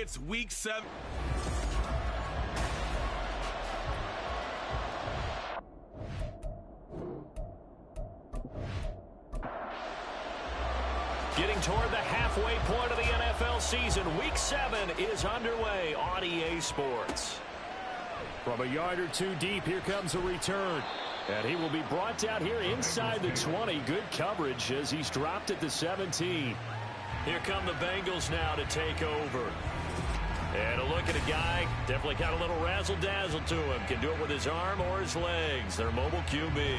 It's Week 7. Getting toward the halfway point of the NFL season, Week 7 is underway on EA Sports. From a yard or two deep, here comes a return. And he will be brought down here inside the 20. Good coverage as he's dropped at the 17. Here come the Bengals now to take over. And a look at a guy, definitely got a little razzle-dazzle to him. Can do it with his arm or his legs. Their mobile QB.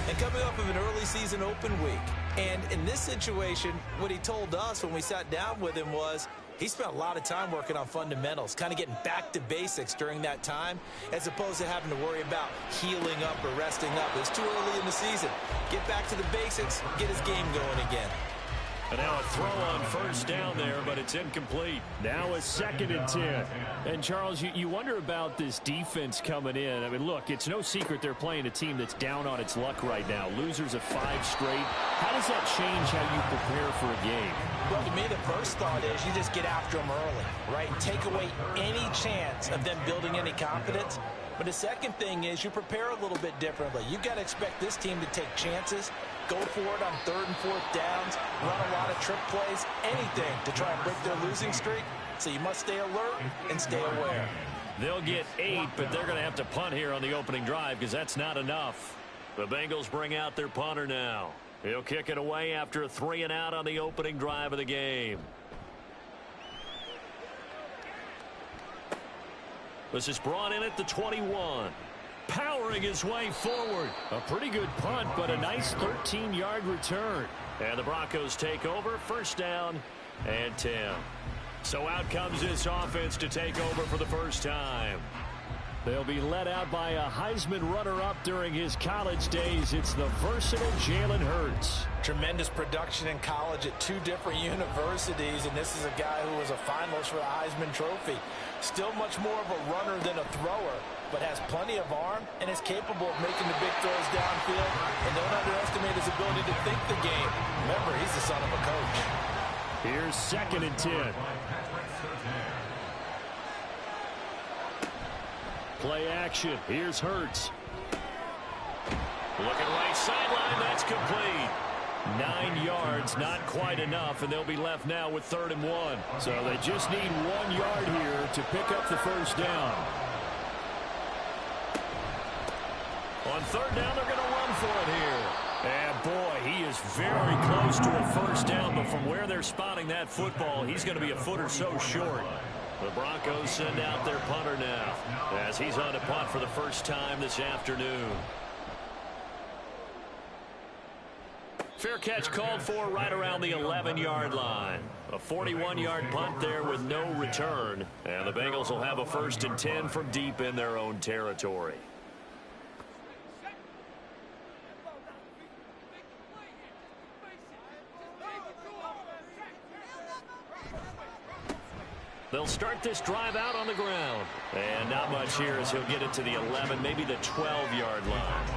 And coming off of an early season open week. And in this situation, what he told us when we sat down with him was he spent a lot of time working on fundamentals, kind of getting back to basics during that time, as opposed to having to worry about healing up or resting up. It's too early in the season. Get back to the basics, get his game going again. And now a throw on first down there, but it's incomplete. Now a 2nd and 10. And, Charles, you wonder about this defense coming in. I mean, look, it's no secret they're playing a team that's down on its luck right now. Losers of 5 straight. How does that change how you prepare for a game? Well, to me, the first thought is you just get after them early, right? And take away any chance of them building any confidence. But the second thing is you prepare a little bit differently. You've got to expect this team to take chances, go for it on 3rd and 4th downs, run a lot of trick plays, anything to try and break their losing streak. So you must stay alert and stay aware. They'll get 8, but they're going to have to punt here on the opening drive because that's not enough. The Bengals bring out their punter now. He'll kick it away after a 3 and out on the opening drive of the game. This is brought in at the 21. Powering his way forward. A pretty good punt, but a nice 13-yard return. And the Broncos take over, 1st down and 10. So out comes this offense to take over for the first time. They'll be led out by a Heisman runner-up during his college days. It's the versatile Jalen Hurts. Tremendous production in college at 2 different universities, and this is a guy who was a finalist for the Heisman Trophy. Still much more of a runner than a thrower, but has plenty of arm and is capable of making the big throws downfield. And don't underestimate his ability to think the game. Remember, he's the son of a coach. Here's 2nd and 10. Play action. Here's Hurts. Looking right sideline. That's complete. 9 yards, not quite enough, and they'll be left now with 3rd and 1. So they just need 1 yard here to pick up the first down. On 3rd down, they're going to run for it here. And, boy, he is very close to a first down, but from where they're spotting that football, he's going to be a foot or so short. The Broncos send out their punter now as he's on to punt for the first time this afternoon. Fair catch called for right around the 11-yard line. A 41-yard punt there with no return. And the Bengals will have a 1st and 10 from deep in their own territory. They'll start this drive out on the ground. And not much here as he'll get it to the 11, maybe the 12-yard line.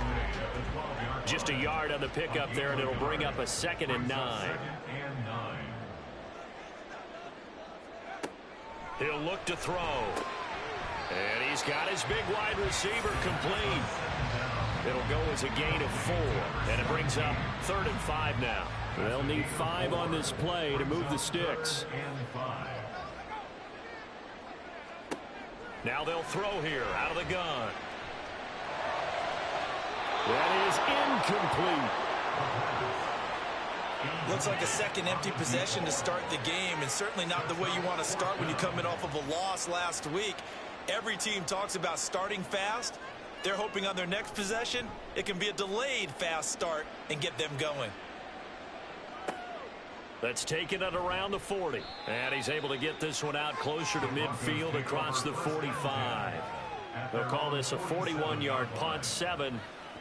Just a yard on the pickup there, and it'll bring up a 2nd and 9. He'll look to throw. And he's got his big wide receiver complete. It'll go as a gain of 4, and it brings up 3rd and 5 now. They'll need 5 on this play to move the sticks. Now they'll throw here out of the gun. That is incomplete. Looks like a second empty possession to start the game, and certainly not the way you want to start when you're coming off of a loss last week. Every team talks about starting fast. They're hoping on their next possession, it can be a delayed fast start and get them going. That's taken it around the 40. And he's able to get this one out closer to midfield across the 45. They'll call this a 41-yard punt, 7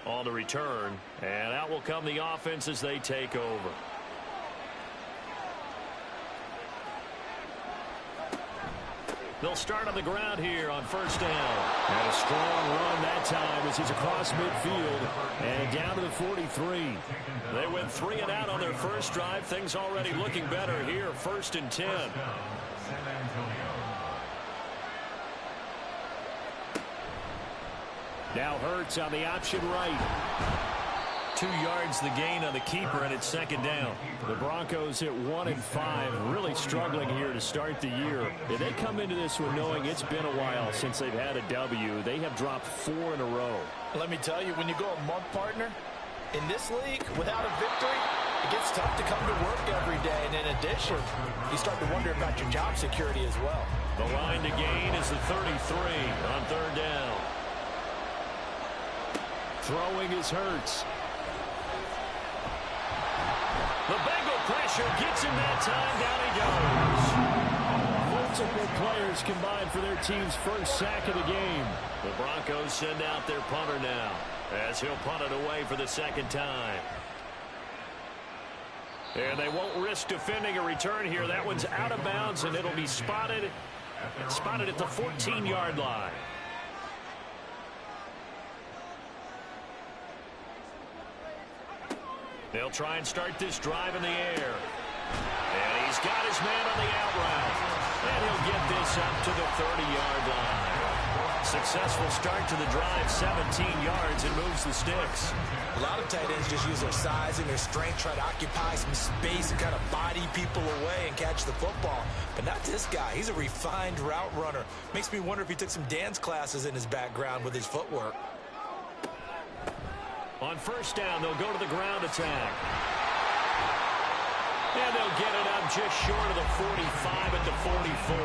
on the return. And out will come the offense as they take over. They'll start on the ground here on 1st down. And a strong run that time as he's across midfield and down to the 43. They went 3 and out on their first drive. Things already looking better here. 1st and 10. Now Hurts on the option right. 2 yards the gain on the keeper, and it's second down. The Broncos at 1-5, really struggling here to start the year. If they come into this one knowing it's been a while since they've had a W, they have dropped 4 in a row. Let me tell you, when you go a month, partner, in this league, without a victory, it gets tough to come to work every day. And in addition, you start to wonder about your job security as well. The line to gain is the 33 on third down. Throwing is Hurts. The Bengal pressure gets him that time. Down he goes. Multiple players combined for their team's first sack of the game. The Broncos send out their punter now, as he'll punt it away for the second time. And they won't risk defending a return here. That one's out of bounds, and it'll be spotted at the 14-yard line. They'll try and start this drive in the air. And he's got his man on the out route. And he'll get this up to the 30-yard line. Successful start to the drive, 17 yards, and moves the sticks. A lot of tight ends just use their size and their strength, try to occupy some space and kind of body people away and catch the football. But not this guy. He's a refined route runner. Makes me wonder if he took some dance classes in his background with his footwork. On first down, they'll go to the ground attack. And they'll get it up just short of the 45 at the 44.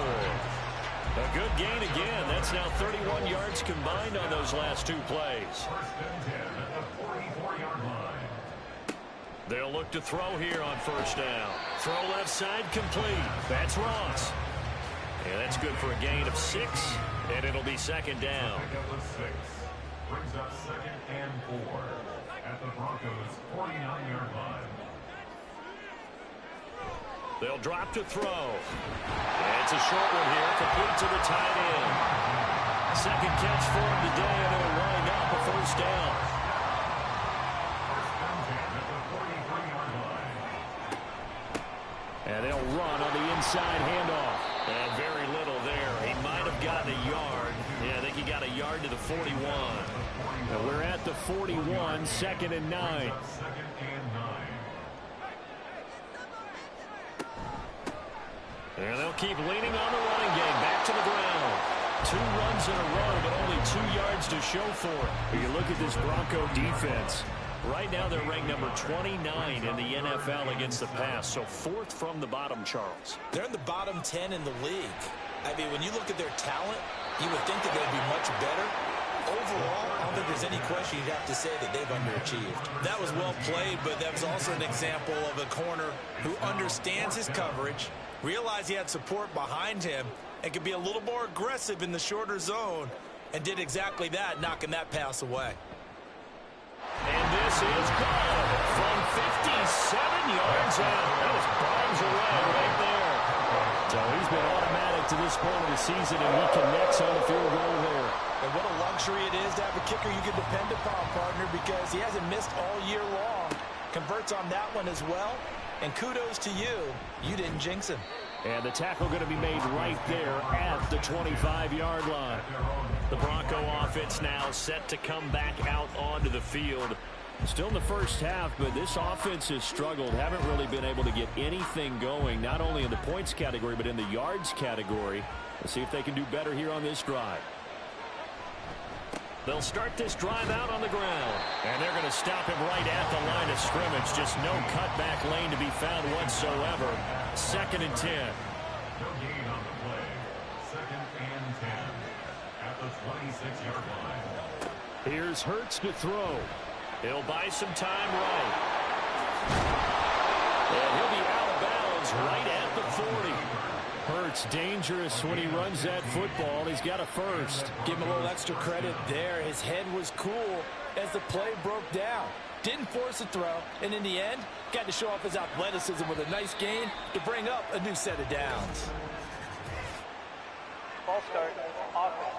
A good gain again. That's now 31 yards combined on those last 2 plays. They'll look to throw here on first down. Throw left side complete. That's Ross. And that's good for a gain of 6. And it'll be second down. Brings up 2nd and 4 at the Broncos' 49-yard line. They'll drop to throw. And it's a short one here, complete to the tight end. Second catch for him today, and it'll wind up a first down. And they'll run on the inside handoff. And very little there. He might have gotten a yard. Yeah, I think he got a yard to the 41. And we're at the 41, 2nd and 9. And they'll keep leaning on the running game. Back to the ground. 2 runs in a row, but only 2 yards to show for it. If you look at this Bronco defense, right now they're ranked number 29 in the NFL against the pass. So 4th from the bottom, Charles. They're in the bottom 10 in the league. I mean, when you look at their talent, you would think that they'd be much better. Overall, I don't think there's any question you'd have to say that they've underachieved. That was well played, but that was also an example of a corner who understands his coverage, realized he had support behind him, and could be a little more aggressive in the shorter zone, and did exactly that, knocking that pass away. And this is good from 57 yards out. That was bombs away right there. So he's been automatic to this point of the season, and he connects on the field goal there. And what a luxury it is to have a kicker you can depend upon, partner, because he hasn't missed all year long. Converts on that one as well. And kudos to you. You didn't jinx him. And the tackle going to be made right there at the 25-yard line. The Bronco offense now set to come back out onto the field. Still in the first half, but this offense has struggled. Haven't really been able to get anything going, not only in the points category, but in the yards category. Let's see if they can do better here on this drive. They'll start this drive out on the ground. And they're going to stop him right at the line of scrimmage. Just no cutback lane to be found whatsoever. 2nd and 10. No gain on the play. 2nd and 10 at the 26-yard line. Here's Hurts to throw. He'll buy some time right. And he'll be out of bounds right at the 40. Hurts dangerous when he runs that football. He's got a first. Give him a little extra credit there. His head was cool as the play broke down. Didn't force a throw, and in the end, got to show off his athleticism with a nice gain to bring up a new set of downs. Ball start. Offense.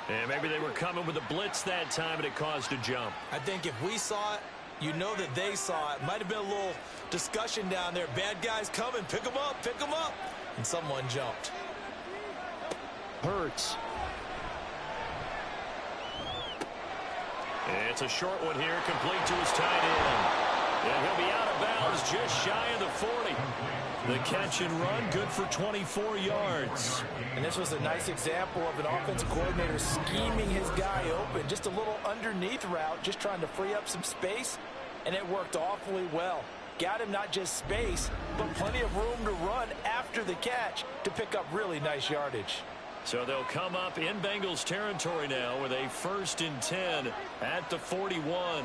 And maybe they were coming with a blitz that time, and it caused a jump. I think if we saw it, you know that they saw it. Might have been a little discussion down there. Bad guys coming. Pick them up. Pick them up. And someone jumped. Hurts. It's a short one here, complete to his tight end. And he'll be out of bounds just shy of the 40. The catch and run, good for 24 yards. And this was a nice example of an offensive coordinator scheming his guy open. Just a little underneath route, just trying to free up some space, and it worked awfully well. Got him not just space, but plenty of room to run after the catch to pick up really nice yardage. So they'll come up in Bengals territory now with a 1st and 10 at the 41.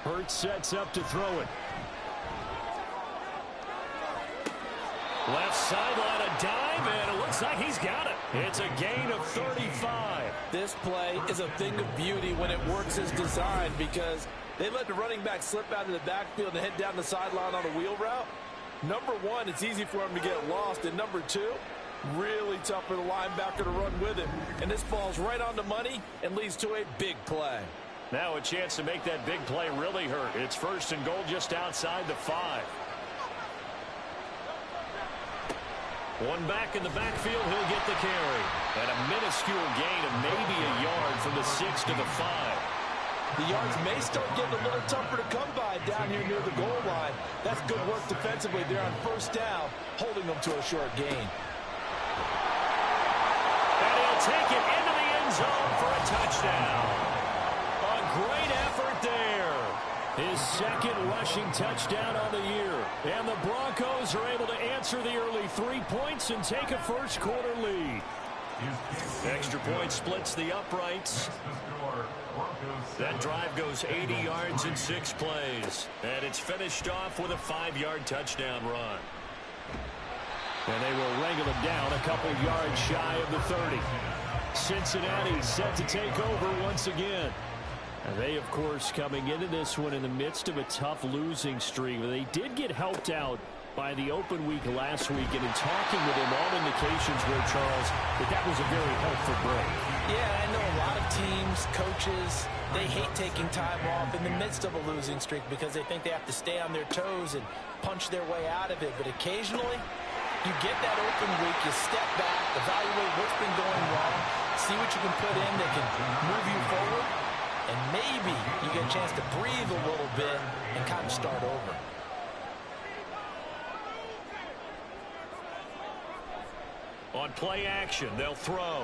Hurts sets up to throw it. Left sideline, a dive, and it looks like he's got it. It's a gain of 35. This play is a thing of beauty when it works as designed, because they let the running back slip out of the backfield and head down the sideline on a wheel route. Number one, it's easy for him to get lost, and number two, really tough for the linebacker to run with him. And this ball's right on the money and leads to a big play. Now a chance to make that big play really hurt. It's 1st and goal just outside the 5. One back in the backfield, he'll get the carry. And a minuscule gain of maybe a yard from the 6 to the 5. The yards may start getting a little tougher to come by down here near the goal line. That's good work defensively there on 1st down, holding them to a short gain. And he'll take it into the end zone for a touchdown. A great effort there. His 2nd rushing touchdown on the year. And the Broncos are able to answer the early 3 points and take a 1st quarter lead. Extra point splits the uprights. That drive goes 80 yards in 6 plays. And it's finished off with a 5-yard touchdown run. And they will wrangle him down a couple yards shy of the 30. Cincinnati set to take over once again. And they, of course, coming into this one in the midst of a tough losing streak. They did get helped out by the open week last week, and in talking with him, all indications were, Charles, that was a very helpful break. Yeah, I know a lot of teams, coaches, they hate taking time off in the midst of a losing streak because they think they have to stay on their toes and punch their way out of it. But occasionally, you get that open week, you step back, evaluate what's been going wrong, see what you can put in that can move you forward, and maybe you get a chance to breathe a little bit and kind of start over. On play action, they'll throw.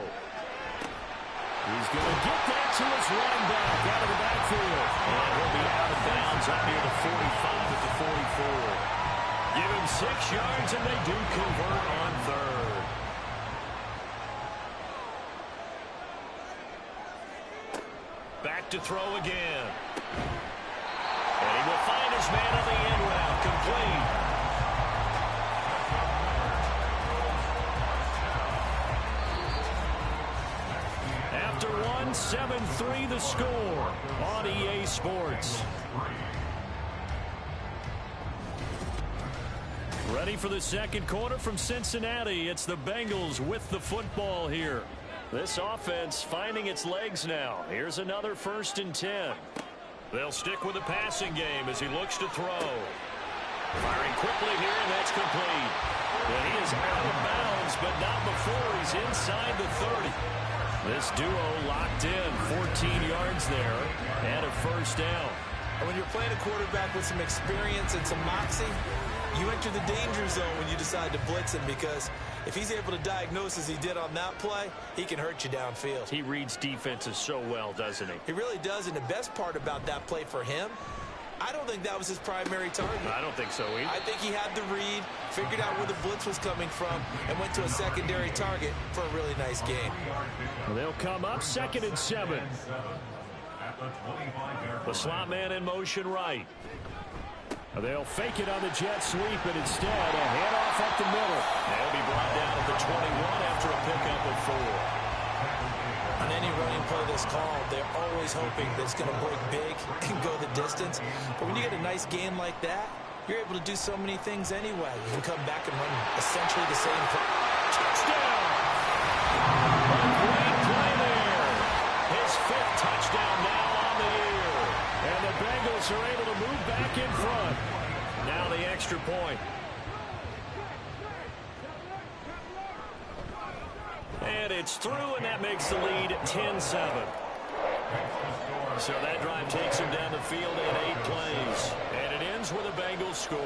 He's going to get that to his running back out of the backfield. And he'll be out of bounds up near the 45 at the 44. Give him 6 yards, and they do convert on 3rd. Back to throw again. And he will find his man on the end route, complete. After 7-3 the score on EA Sports. Ready for the 2nd quarter from Cincinnati. It's the Bengals with the football here. This offense finding its legs now. Here's another 1st and 10. They'll stick with the passing game as he looks to throw. Firing quickly here, and that's complete. And he is out of bounds, but not before he's inside the 30. This duo locked in, 14 yards there, and a 1st down. And when you're playing a quarterback with some experience and some moxie, you enter the danger zone when you decide to blitz him, because if he's able to diagnose as he did on that play, he can hurt you downfield. He reads defenses so well, doesn't he? He really does, and the best part about that play for him, I don't think that was his primary target. I don't think so either. I think he had the read, figured out where the blitz was coming from, and went to a secondary target for a really nice game. They'll come up 2nd and 7. The slot man in motion right. They'll fake it on the jet sweep, and instead a handoff up the middle. They'll be brought down at the 21 after a pickup of 4. On any running play that's called, they're always hoping that it's going to break big and go the distance. But when you get a nice game like that, you're able to do so many things anyway. You can come back and run essentially the same play. Touchdown! A great play there. His 5th touchdown now on the year. And the Bengals are able to move back in front. Now the extra point. And it's through, and that makes the lead 10-7. So that drive takes him down the field in 8 plays. And it ends with a Bengals score.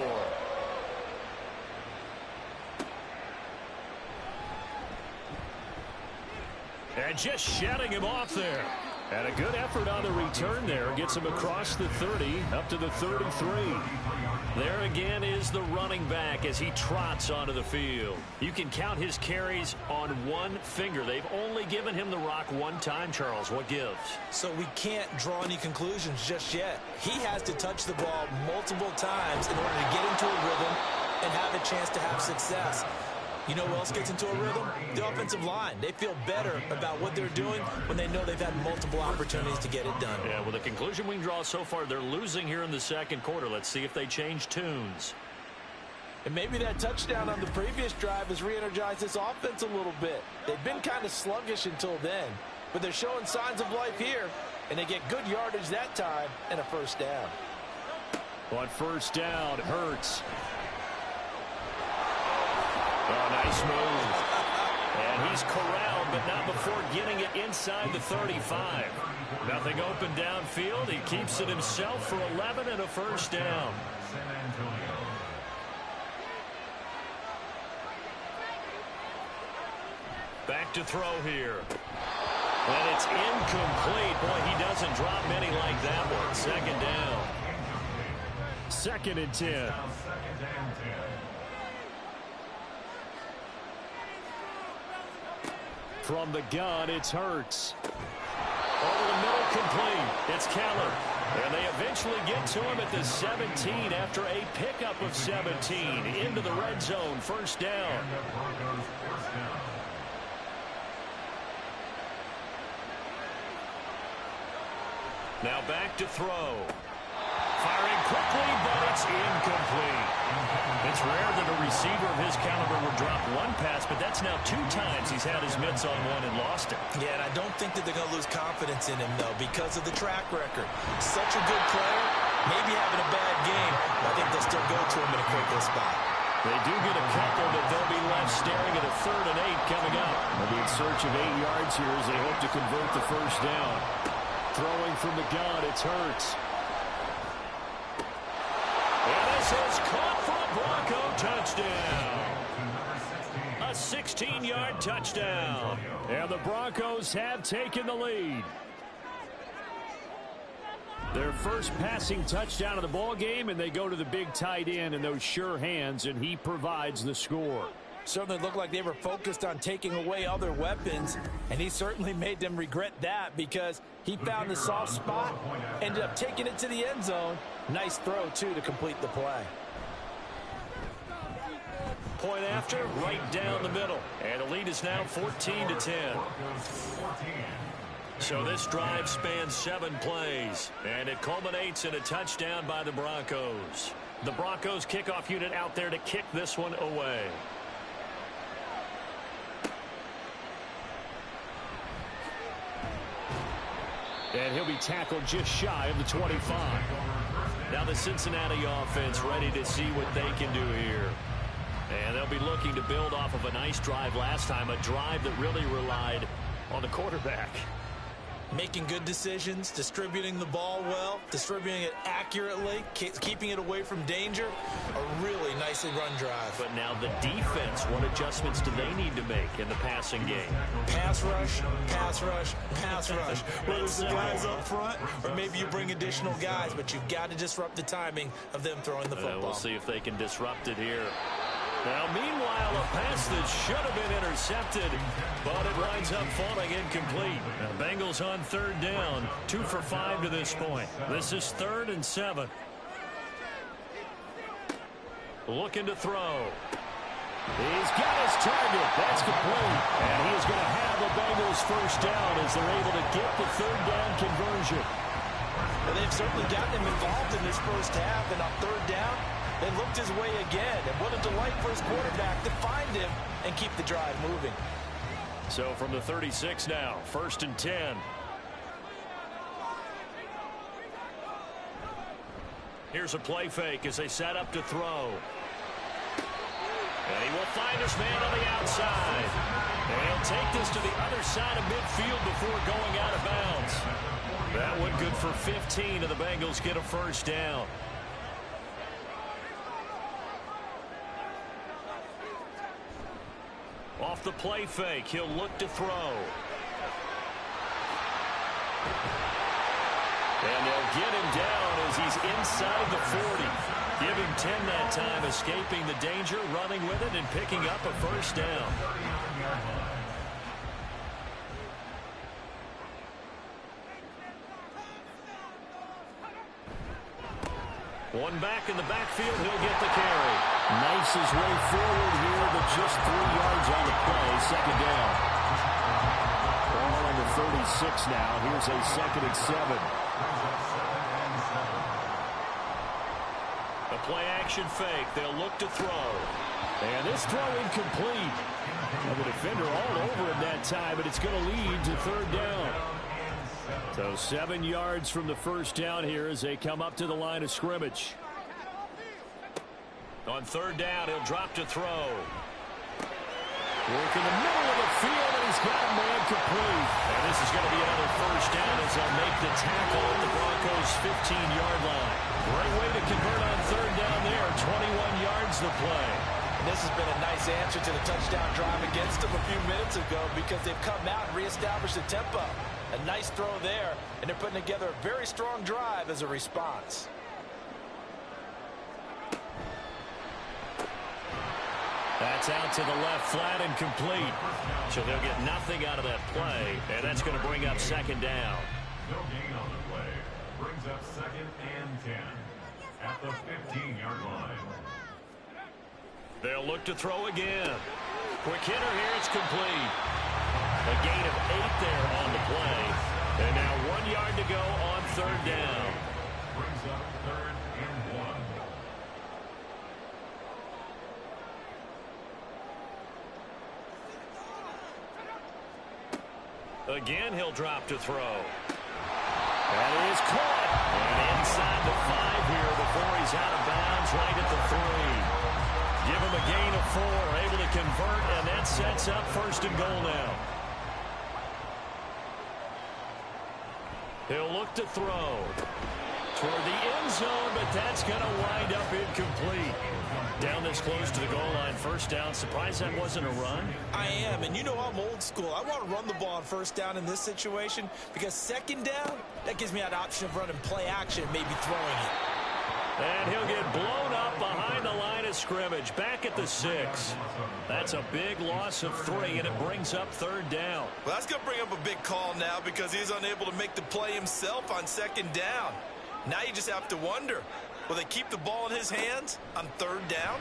And just shutting him off there. And a good effort on the return there. Gets him across the 30, up to the 33. There again is the running back as he trots onto the field. You can count his carries on one finger. They've only given him the rock one time, Charles. What gives? So we can't draw any conclusions just yet. He has to touch the ball multiple times in order to get into a rhythm and have a chance to have success. You know who else gets into a rhythm? The offensive line. They feel better about what they're doing when they know they've had multiple opportunities to get it done. Yeah, well, the conclusion we can draw so far, they're losing here in the second quarter. Let's see if they change tunes. And maybe that touchdown on the previous drive has re-energized this offense a little bit. They've been kind of sluggish until then, but they're showing signs of life here, and they get good yardage that time and a first down. On first down, Hurts. Oh, nice move. And he's corralled, but not before getting it inside the 35. Nothing open downfield. He keeps it himself for 11 and a first down. Back to throw here. And it's incomplete. Boy, he doesn't drop many like that one. Second down. 2nd and 10. From the gun, it's Hurts. Over the middle, complete. It's Keller. And they eventually get to him at the 17 after a pickup of 17. Into the red zone, first down. Now back to throw. Firing quickly, but it's incomplete. It's rare that a receiver of his caliber would drop one pass, but that's now 2 times he's had his mitts on one and lost it. Yeah, and I don't think that they're going to lose confidence in him, though, because of the track record. Such a good player, maybe having a bad game, but I think they'll still go to him in a critical spot. They do get a couple, but they'll be left staring at a 3rd and 8 coming up. They'll be in search of 8 yards here as they hope to convert the first down. Throwing from the gun, it's Hurts. And this is caught for a Bronco touchdown. A 16-yard touchdown. And the Broncos have taken the lead. Their first passing touchdown of the ball game, and they go to the big tight end in those sure hands, and he provides the score. Certainly looked like they were focused on taking away other weapons, and he certainly made them regret that because he found the soft spot, ended up taking it to the end zone. Nice throw, too, to complete the play. Point after, right down the middle. And the lead is now 14-10. So this drive spans 7 plays, and it culminates in a touchdown by the Broncos. The Broncos kickoff unit out there to kick this one away. And he'll be tackled just shy of the 25. Now the Cincinnati offense ready to see what they can do here. And they'll be looking to build off of a nice drive last time, a drive that really relied on the quarterback. Making good decisions, distributing the ball well, distributing it accurately, keeping it away from danger. A really nicely run drive. But now the defense, what adjustments do they need to make in the passing game? Pass rush, pass rush, pass rush. Whether it's the guys up front or maybe you bring additional guys, but you've got to disrupt the timing of them throwing the football. We'll see if they can disrupt it here. Now, meanwhile, a pass that should have been intercepted, but it winds up falling incomplete. Now, Bengals on 3rd down, 2 for 5 to this point. This is 3rd and 7. Looking to throw. He's got his target. That's complete. And he is going to have a Bengals first down as they're able to get the 3rd down conversion. Well, they've certainly gotten him involved in this first half, and on 3rd down, they looked his way again. And what a delight for his quarterback to find him and keep the drive moving. So from the 36 now, 1st and 10. Here's a play fake as they set up to throw. And he will find his man on the outside. And he'll take this to the other side of midfield before going out of bounds. That one good for 15, and the Bengals get a first down. Off the play fake, he'll look to throw. And they'll get him down as he's inside the 40. Give him 10 that time, escaping the danger, running with it, and picking up a first down. One back in the backfield, he'll get the carry. Knifes his way forward here, but just 3 yards on the play, second down. Ball on the 36 now. Here's a 2nd and 7. The play action fake. They'll look to throw. And this throw incomplete. Now the defender all over him that time, but it's going to lead to 3rd down. So 7 yards from the first down here as they come up to the line of scrimmage. On 3rd down, he'll drop to throw. Work in the middle of the field, and he's got a man complete. And this is going to be another first down as they'll make the tackle at the Broncos' 15-yard line. Great way to convert on 3rd down there. 21 yards the play. And this has been a nice answer to the touchdown drive against them a few minutes ago because they've come out and reestablished the tempo. A nice throw there, and they're putting together a very strong drive as a response. That's out to the left, flat and complete. So they'll get nothing out of that play, and that's going to bring up 2nd down. No gain on the play. Brings up 2nd and 10 at the 15-yard line. They'll look to throw again. Quick hitter here, it's complete. A gain of 8 there on the play. And now 1 yard to go on 3rd down. Brings up 3rd and 1. Again, he'll drop to throw. That is caught. And inside the 5 here before he's out of bounds, right at the 3. Give him a gain of 4, able to convert, and that sets up 1st and goal now. He'll look to throw toward the end zone, but that's going to wind up incomplete. Down this close to the goal line, 1st down. Surprised that wasn't a run? I am, and you know I'm old school. I want to run the ball on 1st down in this situation because 2nd down, that gives me an option of running play action, maybe throwing it. And he'll get blown up behind the line of scrimmage, back at the 6. That's a big loss of 3, and it brings up 3rd down. Well, that's going to bring up a big call now because he's unable to make the play himself on 2nd down. Now you just have to wonder, will they keep the ball in his hands on 3rd down?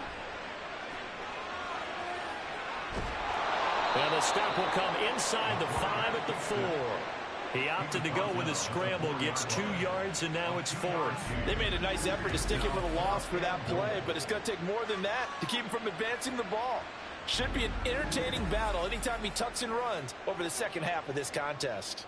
And the stop will come inside the 5 at the 4. He opted to go with a scramble, gets 2 yards, and now it's 4th. They made a nice effort to stick him with a loss for that play, but it's going to take more than that to keep him from advancing the ball. Should be an entertaining battle anytime he tucks and runs over the 2nd half of this contest.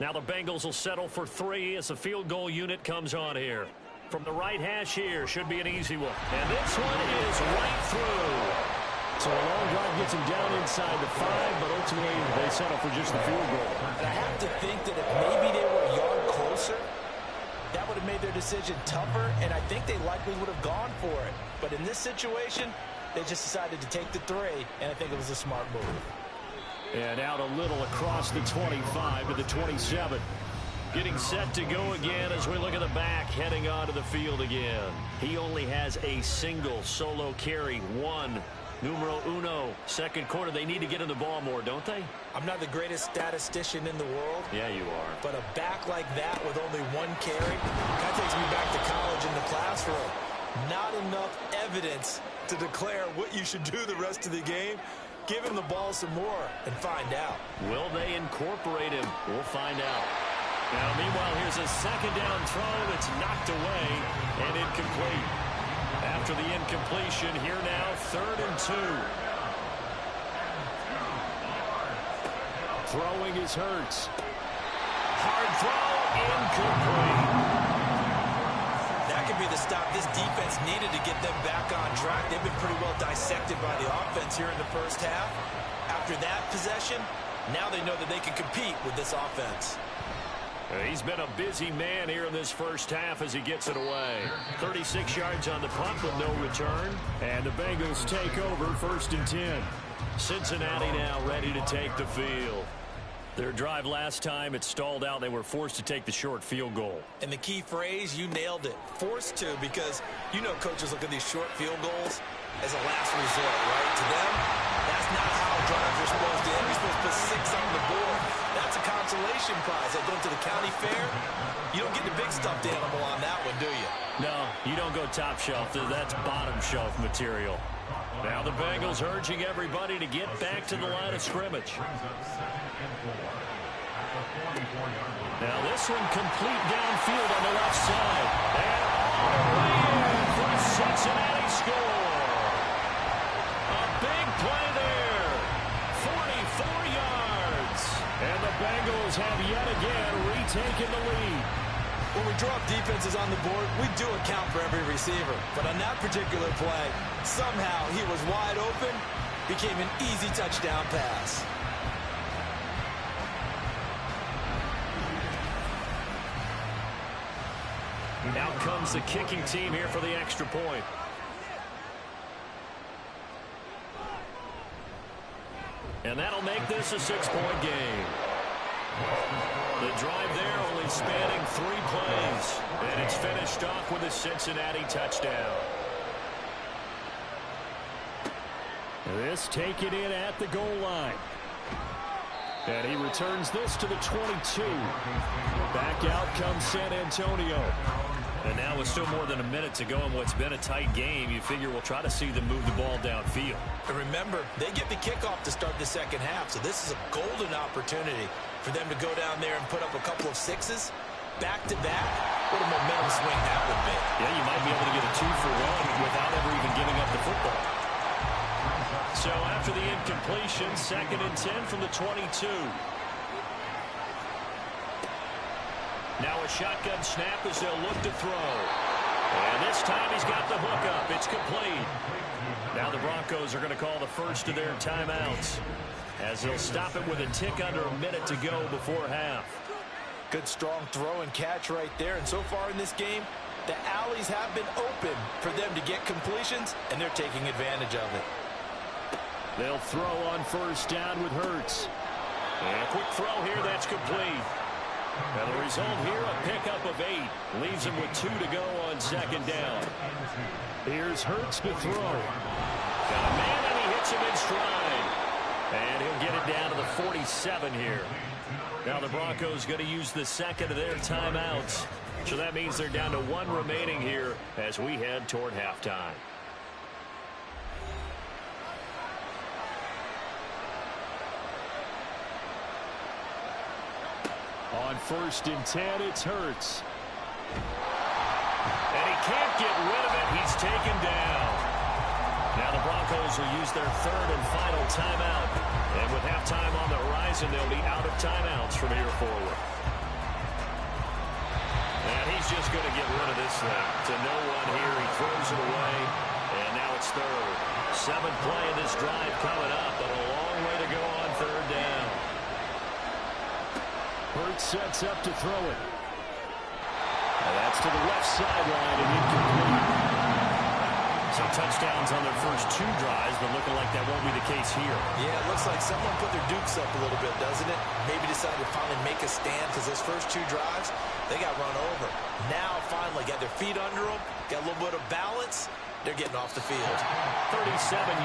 Now the Bengals will settle for 3 as the field goal unit comes on here. From the right hash here, should be an easy one. And this one is right through. So a long drive gets him down inside the 5, but ultimately they settle for just the field goal. And I have to think that if maybe they were a yard closer, that would have made their decision tougher, and I think they likely would have gone for it. But in this situation, they just decided to take the 3, and I think it was a smart move. And out a little across the 25 to the 27. Getting set to go again as we look at the back, heading onto the field again. He only has a single solo carry, 1. Numero uno, 2nd quarter. They need to get in the ball more, don't they? I'm not the greatest statistician in the world. Yeah, you are. But a back like that with only 1 carry, that takes me back to college in the classroom. Not enough evidence to declare what you should do the rest of the game. Give him the ball some more and find out. Will they incorporate him? We'll find out. Now, meanwhile, here's a 2nd down throw that's knocked away and incomplete. After the incompletion, here now, 3rd and 2. Throwing is Hurts. Hard throw, incomplete. That could be be the stop this defense needed to get them back on track. They've been pretty well dissected by the offense here in the first half. After that possession, now they know that they can compete with this offense. He's been a busy man here in this first half as he gets it away. 36 yards on the punt with no return. And the Bengals take over 1st and 10. Cincinnati now ready to take the field. Their drive last time, it stalled out. They were forced to take the short field goal. And the key phrase, you nailed it. Forced to, because you know coaches look at these short field goals as a last resort, right? To them, that's not how drives are supposed to end. You're supposed to put 6 on the board. That's a consolation prize. Like going to the county fair, you don't get the big stuffed animal on that one, do you? No, you don't go top shelf. That's bottom shelf material. Now the Bengals urging everybody to get back to the line of scrimmage. Now this one complete downfield on the left side. And all the way in for a Cincinnati score. A big play there. 44 yards. And the Bengals have yet again retaken the lead. When we drop defenses on the board, we do account for every receiver. But on that particular play, somehow he was wide open, became an easy touchdown pass. Out comes the kicking team here for the extra point. And that'll make this a 6-point game. The drive there only spanning 3 plays. And it's finished off with a Cincinnati touchdown. This taken in at the goal line. And he returns this to the 22. Back out comes San Antonio. And now with still more than a minute to go in what's been a tight game, you figure we'll try to see them move the ball downfield. And remember, they get the kickoff to start the second half, so this is a golden opportunity for them to go down there and put up a couple of 6s back-to-back. What a momentum swing that would be. Yeah, you might be able to get a 2-for-1 without ever even giving up the football. So after the incompletion, 2nd and 10 from the 22. Now a shotgun snap as they'll look to throw. And this time he's got the hook up. It's complete. Now the Broncos are going to call the first of their timeouts as they'll stop it with a tick under a minute to go before half. Good strong throw and catch right there. And so far in this game, the alleys have been open for them to get completions, and they're taking advantage of it. They'll throw on 1st down with Hurts. And a quick throw here, that's complete. And the result here, a pickup of 8. Leaves him with 2 to go on 2nd down. Here's Hurts to throw. Got a man, and he hits him in stride. And he'll get it down to the 47 here. Now the Broncos going to use the 2nd of their timeouts. So that means they're down to 1 remaining here as we head toward halftime. On 1st and 10, it's Hurts. And he can't get rid of it. He's taken down. Now the Broncos will use their 3rd and final timeout. And with halftime on the horizon, they'll be out of timeouts from here forward. And he's just going to get rid of this thing. To no one here. He throws it away. And now it's 3rd. 7th play of this drive coming up. But a long way to go on 3rd down. Hurts sets up to throw it. And that's to the left sideline and incomplete. Some touchdowns on their first 2 drives, but looking like that won't be the case here. Yeah, it looks like someone put their dukes up a little bit, doesn't it? Maybe decided to finally make a stand because those first 2 drives, they got run over. Now, finally, got their feet under them, got a little bit of balance. They're getting off the field. 37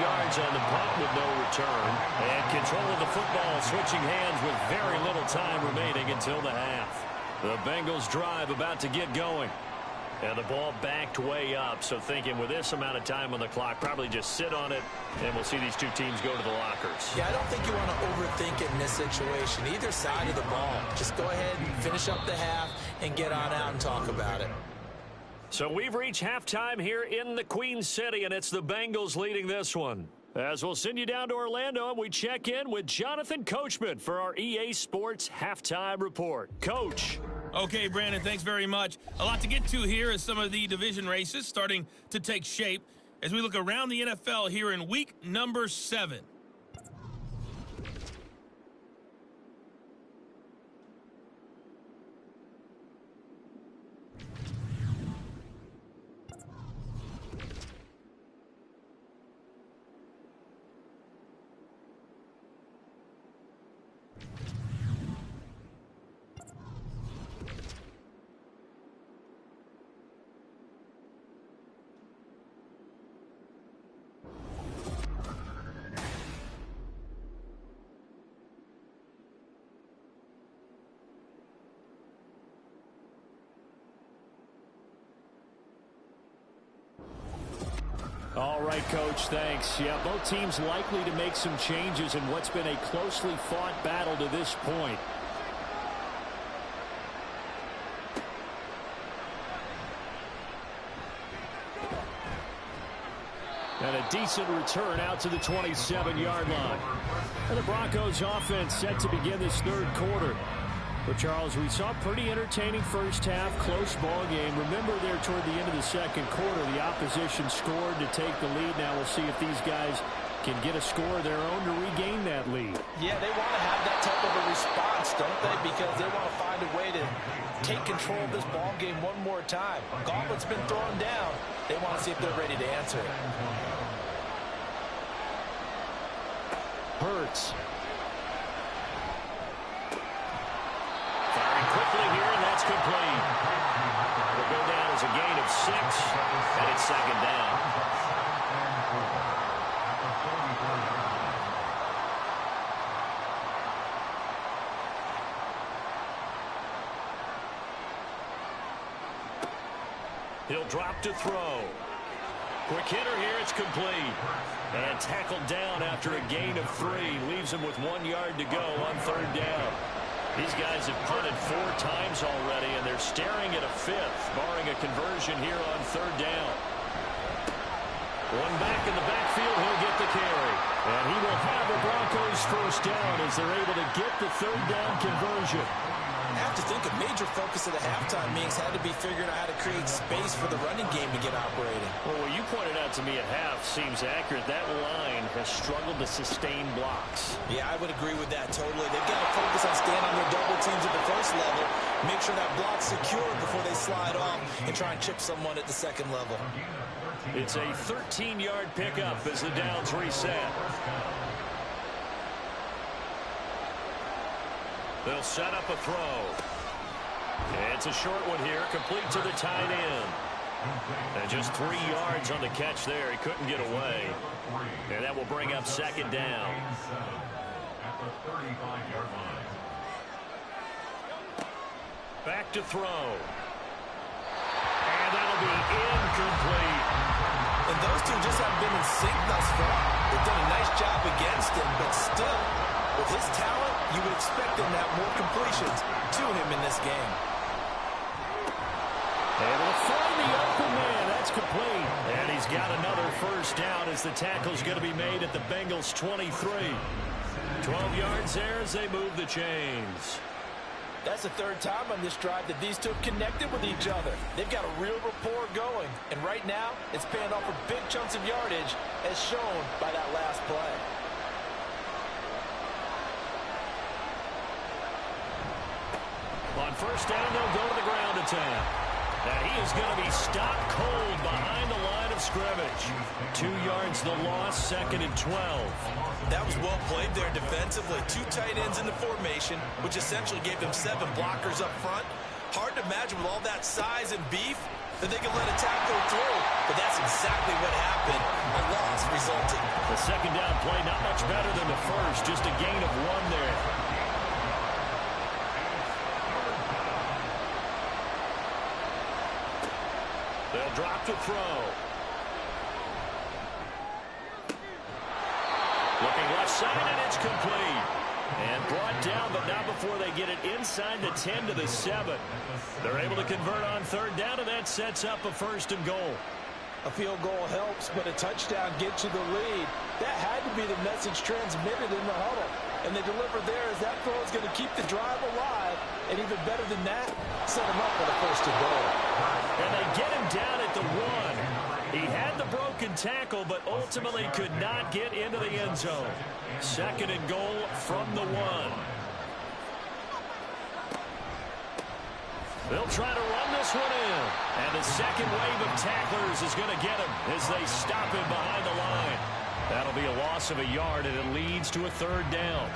yards on the punt with no return. And control of the football switching hands with very little time remaining until the half. The Bengals drive about to get going. And the ball backed way up. So thinking with this amount of time on the clock, probably just sit on it. And we'll see these 2 teams go to the lockers. Yeah, I don't think you want to overthink it in this situation. Either side of the ball. Just go ahead and finish up the half and get on out and talk about it. So we've reached halftime here in the Queen City, and it's the Bengals leading this one. As we'll send you down to Orlando, and we check in with Jonathan Coachman for our EA Sports Halftime Report. Coach. Okay, Brandon, thanks very much. A lot to get to here as some of the division races starting to take shape as we look around the NFL here in week number 7. All right, Coach, thanks. Yeah, both teams likely to make some changes in what's been a closely fought battle to this point. And a decent return out to the 27-yard line. And the Broncos offense set to begin this third quarter. But, Charles, we saw a pretty entertaining first half, close ball game. Remember there toward the end of the second quarter, the opposition scored to take the lead. Now we'll see if these guys can get a score of their own to regain that lead. Yeah, they want to have that type of a response, don't they? Because they want to find a way to take control of this ball game one more time. Gauntlet's been thrown down. They want to see if they're ready to answer it. Hurts. Firing quickly here, and that's complete. Will go down as a gain of 6, and it's second down. He'll drop to throw. Quick hitter here, it's complete. And tackled down after a gain of 3. Leaves him with 1 yard to go on third down. These guys have punted 4 times already, and they're staring at a 5th, barring a conversion here on third down. One back in the backfield, he'll get the carry. And he will have the Broncos first down as they're able to get the third down conversion. I have to think a major focus of the halftime meetings had to be figuring out how to create space for the running game to get operating. Well, what you pointed out to me at half seems accurate. That line has struggled to sustain blocks. Yeah, I would agree with that totally. They've got to focus on staying on their double teams at the first level, make sure that block's secure before they slide off and try and chip someone at the second level. It's a 13-yard pickup as the downs reset. They'll set up a throw. It's a short one here, complete to the tight end. And just 3 yards on the catch there. He couldn't get away. And that will bring up second down. Back to throw. And that'll be incomplete. And those two just haven't been in sync thus far. They've done a nice job against him, but still, with his talent, you would expect him to have more completions to him in this game. And we'll find the open man. That's complete. And he's got another first down as the tackle's going to be made at the Bengals 23. 12 yards there as they move the chains. That's the third time on this drive that these two have connected with each other. They've got a real rapport going. And right now, it's paying off for big chunks of yardage, as shown by that last play. On first down, they'll go to the ground attack. And he is going to be stopped cold behind the line of scrimmage. 2 yards the loss, second and 12. That was well played there defensively. 2 tight ends in the formation, which essentially gave them 7 blockers up front. Hard to imagine with all that size and beef that they could let a tackle through. But that's exactly what happened. A loss resulted. The second down play not much better than the first. Just a gain of 1 there. They'll drop to throw. Looking left side, and it's complete. And brought down, but not before they get it inside the 10 to the 7. They're able to convert on third down, and that sets up a first and goal. A field goal helps, but a touchdown gets you the lead. That had to be the message transmitted in the huddle. And they delivered there as that throw is going to keep the drive alive. And even better than that, set him up for the first and goal. And they get him down at the 1. He had the broken tackle, but ultimately could not get into the end zone. Second and goal from the 1. They'll try to run this one in. And the second wave of tacklers is going to get him as they stop him behind the line. That'll be a loss of a yard, and it leads to a third down.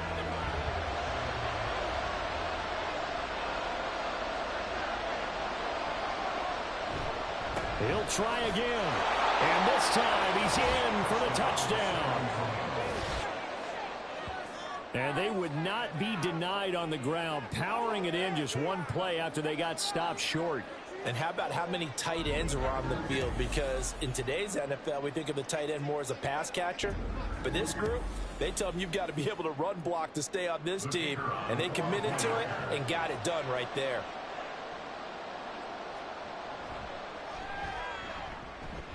He'll try again. And this time he's in for the touchdown. And they would not be denied on the ground, powering it in just one play after they got stopped short. And how about how many tight ends are on the field? Because in today's NFL, we think of the tight end more as a pass catcher. But this group, they tell them you've got to be able to run block to stay on this team. And they committed to it and got it done right there.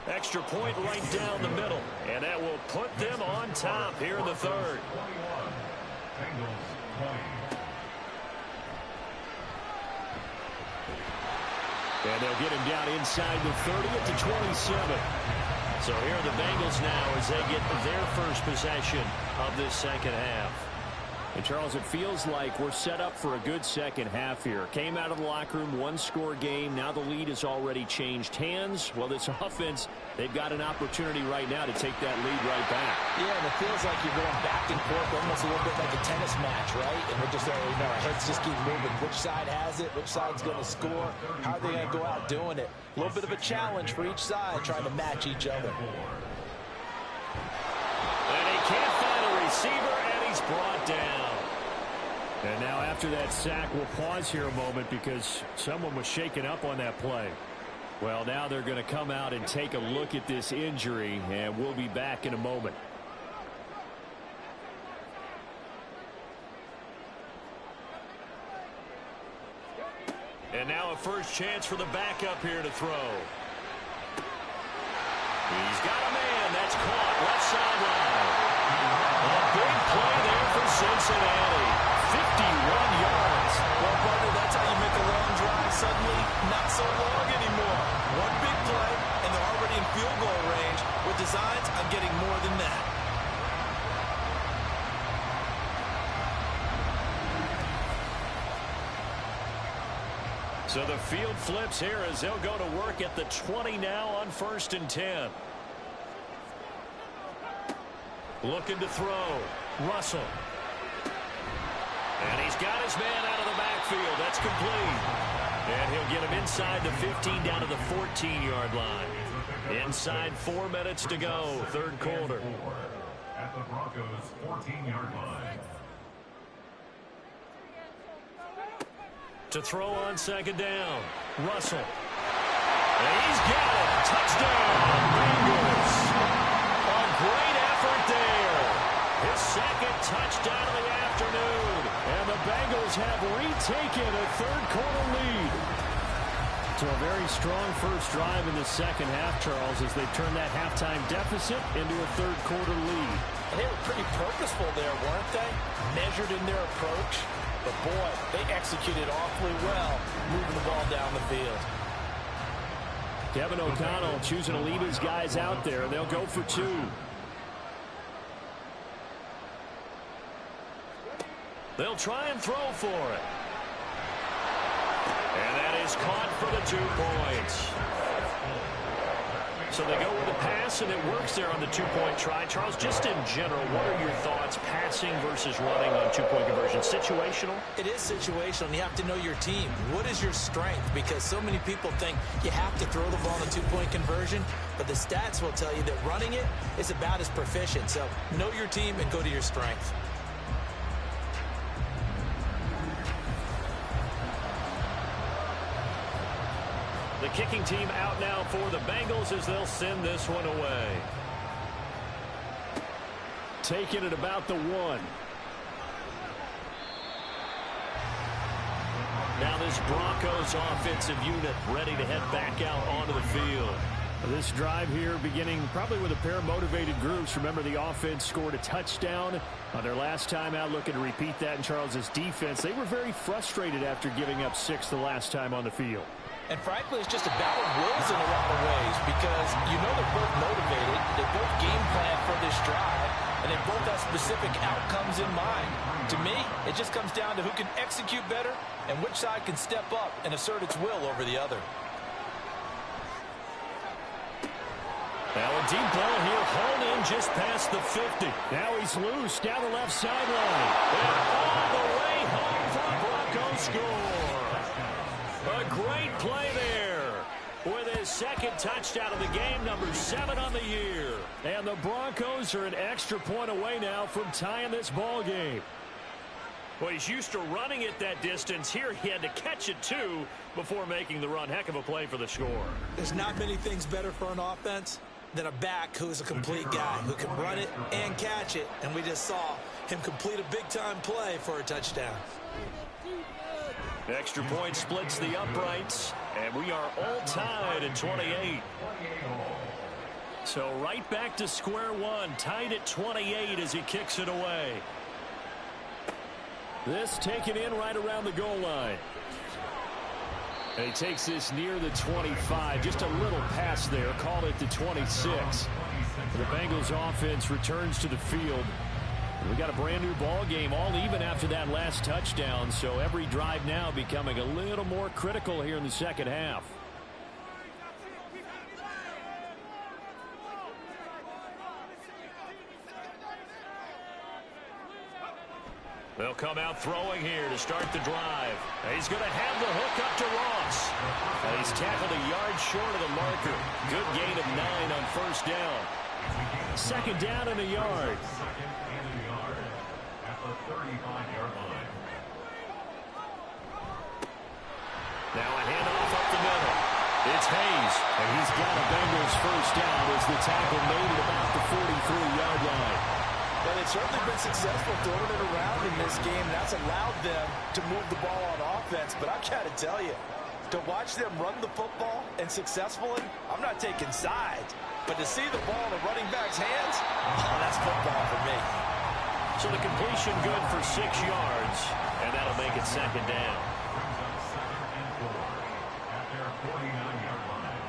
Extra point right down the middle. And that will put them on top here in the third. And they'll get him down inside the 30 at the 27. So here are the Bengals now as they get their first possession of this second half. And Charles, it feels like we're set up for a good second half here. Came out of the locker room, one-score game. Now the lead has already changed hands. Well, this offense, they've got an opportunity right now to take that lead right back. Yeah, and it feels like you're going back and forth almost a little bit like a tennis match, right? And we're just, our heads just keep moving. Which side has it? Which side's going to score? How are they going to go out doing it? A little bit of a challenge for each side trying to match each other. And he can't find a receiver, and he's brought down. And now after that sack, we'll pause here a moment because someone was shaken up on that play. Well, now they're going to come out and take a look at this injury, and we'll be back in a moment. And now a first chance for the backup here to throw. He's got a man. That's caught left sideline. A big play there for Cincinnati. 51 yards. Well, partner, that's how you make a long drive suddenly not so long anymore. One big play, and they're already in field goal range with designs on getting more than that. So the field flips here as they'll go to work at the 20 now on 1st and 10. Looking to throw. Russell. And he's got his man out of the backfield. That's complete. And he'll get him inside the 15 down to the 14-yard line. Inside 4 minutes to go, third quarter. At the Broncos' 14-yard line. To throw on second down. Russell. And he's got it. Touchdown, Bengals. A great effort there. His second touchdown of the afternoon. And the Bengals have retaken a third-quarter lead. So a very strong first drive in the second half, Charles, as they turn that halftime deficit into a third-quarter lead. And they were pretty purposeful there, weren't they? Measured in their approach. But, boy, they executed awfully well, moving the ball down the field. Kevin O'Connell choosing to leave his guys out there. They'll go for 2. They'll try and throw for it. And that is caught for the 2 points. So they go with the pass, and it works there on the 2-point try. Charles, just in general, what are your thoughts passing versus running on 2-point conversion? Situational? It is situational, and you have to know your team. What is your strength? Because so many people think you have to throw the ball in a 2-point conversion, but the stats will tell you that running it is about as proficient. So know your team and go to your strength. The kicking team out now for the Bengals as they'll send this one away. Taking it about the 1. Now this Broncos offensive unit ready to head back out onto the field. This drive here beginning probably with a pair of motivated groups. Remember, the offense scored a touchdown on their last time out, looking to repeat that in Charles's defense. They were very frustrated after giving up 6 the last time on the field. And frankly, it's just a battle of wills in a lot of ways because you know they're both motivated, they both game plan for this drive, and they both have specific outcomes in mind. To me, it just comes down to who can execute better and which side can step up and assert its will over the other. Now a deep ball here, hauled in just past the 50. Now he's loose down the left sideline. And all the way home for a Broncos score. A great play there with his second touchdown of the game, number 7 on the year. And the Broncos are an extra point away now from tying this ball game. Well, he's used to running it that distance. Here he had to catch it, too, before making the run. Heck of a play for the score. There's not many things better for an offense than a back who's a complete guy, who can run it and catch it. And we just saw him complete a big-time play for a touchdown. Extra point splits the uprights, and we are all tied at 28. So right back to square one, tied at 28 as he kicks it away. This taken in right around the goal line. And he takes this near the 25, just a little pass there, called it the 26. The Bengals offense returns to the field. We got a brand new ball game, all even after that last touchdown, so every drive now becoming a little more critical here in the second half. They'll come out throwing here to start the drive. He's going to have the hook up to Ross. He's tackled a yard short of the marker. Good gain of 9 on first down. Second down and a yard. At the 35-yard line. Now a handoff up the middle. It's Hayes, and he's got a Bengals first down as the tackle made at about the 43-yard line. But they've certainly been successful throwing it around in this game. That's allowed them to move the ball on offense. But I've got to tell you, to watch them run the football and successfully, I'm not taking sides. But to see the ball in the running back's hands, oh, that's football for me. So the completion good for 6 yards, and that'll make it second down. Brings up second and 4 at their 49-yard line.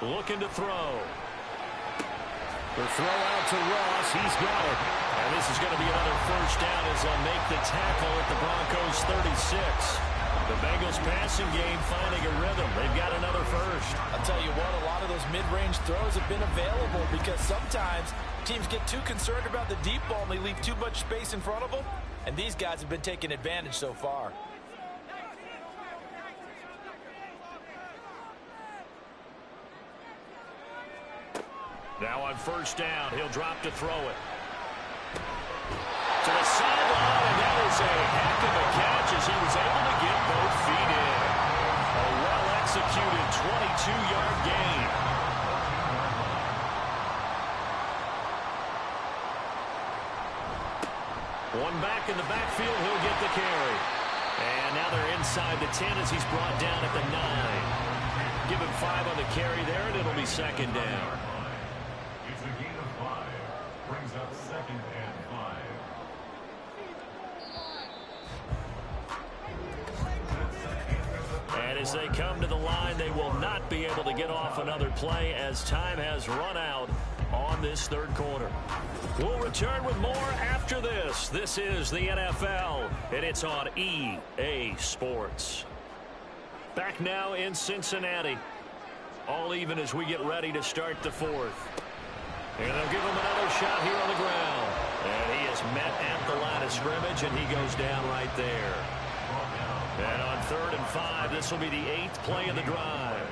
Looking to throw. The throw out to Ross. He's got it. And this is going to be another first down as they'll make the tackle at the Broncos 36. The Bengals passing game finding a rhythm. They've got another first. I'll tell you what, a lot of those mid-range throws have been available because sometimes teams get too concerned about the deep ball and they leave too much space in front of them. And these guys have been taking advantage so far. Now on first down, he'll drop to throw it. To the sideline, and that is a heck of a catch as he was able to get both feet in. A well-executed 22-yard gain. One back in the backfield, he'll get the carry. And now they're inside the 10 as he's brought down at the 9. Give him 5 on the carry there, and it'll be second down. It's a gain of 5. Brings up second and 5. And as they come to the line, they will not be able to get off another play as time has run out on this third quarter. We'll return with more after this. This is the NFL, and it's on EA Sports. Back now in Cincinnati. All even as we get ready to start the fourth. And they'll give him another shot here on the ground. And he is met at the line of scrimmage, and he goes down right there. And on 3rd and 5, this will be the 8th play of the drive.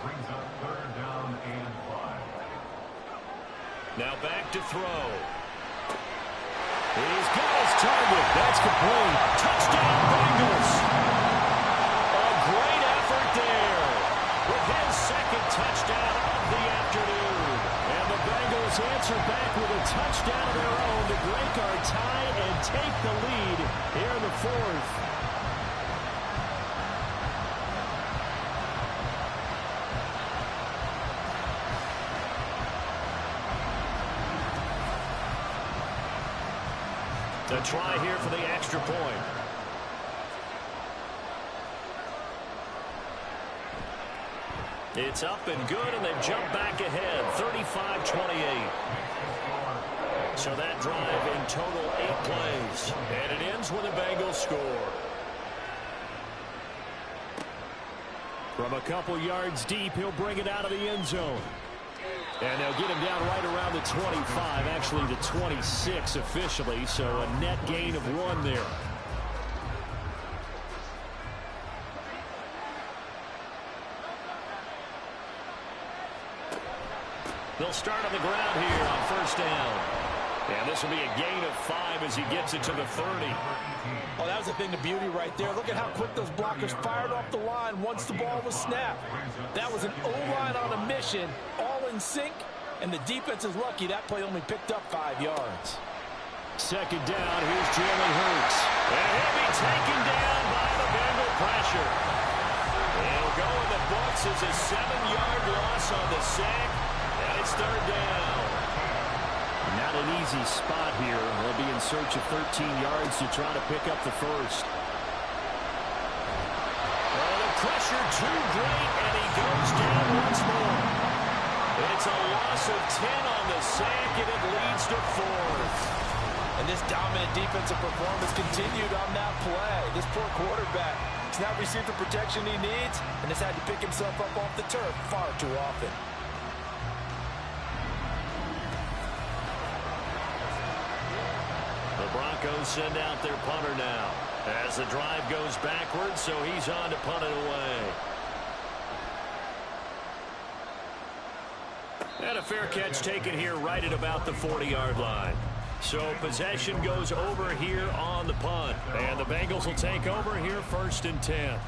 Brings up 3rd down and 5. Now back to throw. He's got his target. That's complete. Touchdown, Bengals. A great effort there with his second touchdown of the afternoon. And the Bengals answer back with a touchdown of their own to break our tie and take the lead here in the fourth. A try here for the extra point. It's up and good, and they've jumped back ahead, 35-28. So that drive in total 8 plays. And it ends when the Bengals score. From a couple yards deep, he'll bring it out of the end zone. And they'll get him down right around the 25, actually the 26 officially, so a net gain of 1 there. They'll start on the ground here on first down. And this will be a gain of 5 as he gets it to the 30. Oh, that was a thing of beauty right there. Look at how quick those blockers fired off the line once the ball was snapped. That was an O-line on a mission, all in sync, and the defense is lucky that play only picked up 5 yards. Second down, here's Jalen Hurts. And he'll be taken down by the Bengal pressure. He'll go in the books as a 7-yard loss on the sack, and it's third down. Not an easy spot here. They'll be in search of 13 yards to try to pick up the first. Oh, the pressure too great, and he goes down once more. It's a loss of 10 on the sack, and it leads to 4th. And this dominant defensive performance continued on that play. This poor quarterback has not received the protection he needs and has had to pick himself up off the turf far too often. The Broncos send out their punter now as the drive goes backwards, so he's on to punt it away. And a fair catch taken here right at about the 40-yard line. So possession goes over here on the punt. And the Bengals will take over here 1st and 10.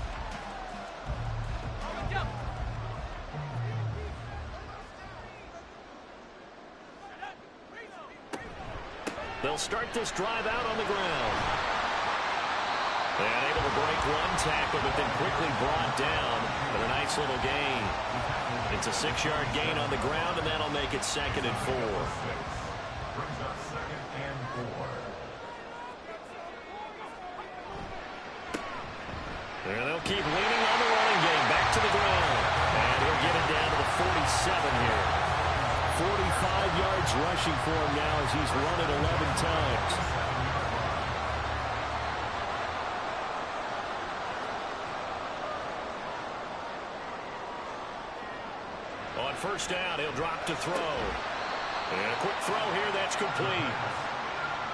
They'll start this drive out on the ground. And able to break 1 tackle, but then quickly brought down. But a nice little gain. It's a 6-yard gain on the ground, and that'll make it 2nd and 4. Brings up 2nd and 4. And they'll keep leaning on the running game. Back to the ground. And he'll get it down to the 47 here. 45 yards rushing for him now as he's run it 11 times. On first down, he'll drop to throw. And a quick throw here, that's complete.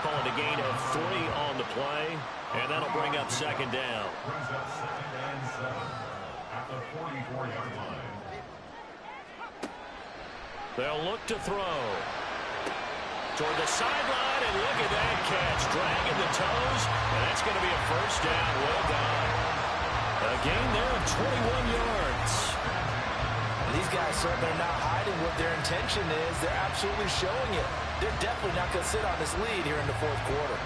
Calling a gain of 3 on the play, and that'll bring up 2nd down. Brings up 2nd and 7 at the 44-yard line. They'll look to throw. Toward the sideline, and look at that catch. Dragging the toes, and that's going to be a first down. Well done. A gain there of 21 yards. These guys certainly are not hiding what their intention is. They're absolutely showing it. They're definitely not going to sit on this lead here in the 4th quarter.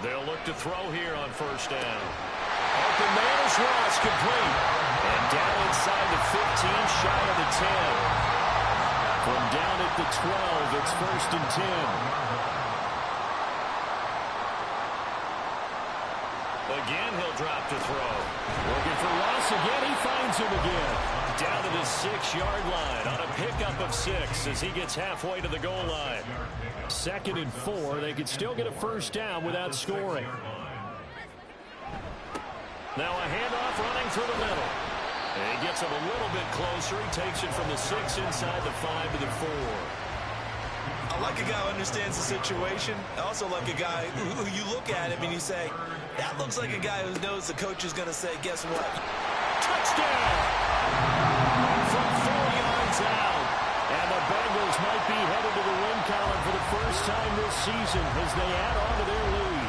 They'll look to throw here on first down. Open man is Ross, complete. And down inside the 15, shy of the 10. From down at the 12, it's 1st and 10. Again, he'll drop to throw. Looking for Ross again, he finds him again. Down to the 6-yard line on a pickup of 6 as he gets halfway to the goal line. 2nd and 4, they could still get a first down without scoring. Now a handoff running through the middle. And he gets it a little bit closer. He takes it from the 6 inside the 5 to the 4. I like a guy who understands the situation. I also like a guy who you look at him and you say, that looks like a guy who knows the coach is going to say, guess what? Touchdown! From 4 yards out. And the Bengals might be headed to the win column for the first time this season as they add on to their lead.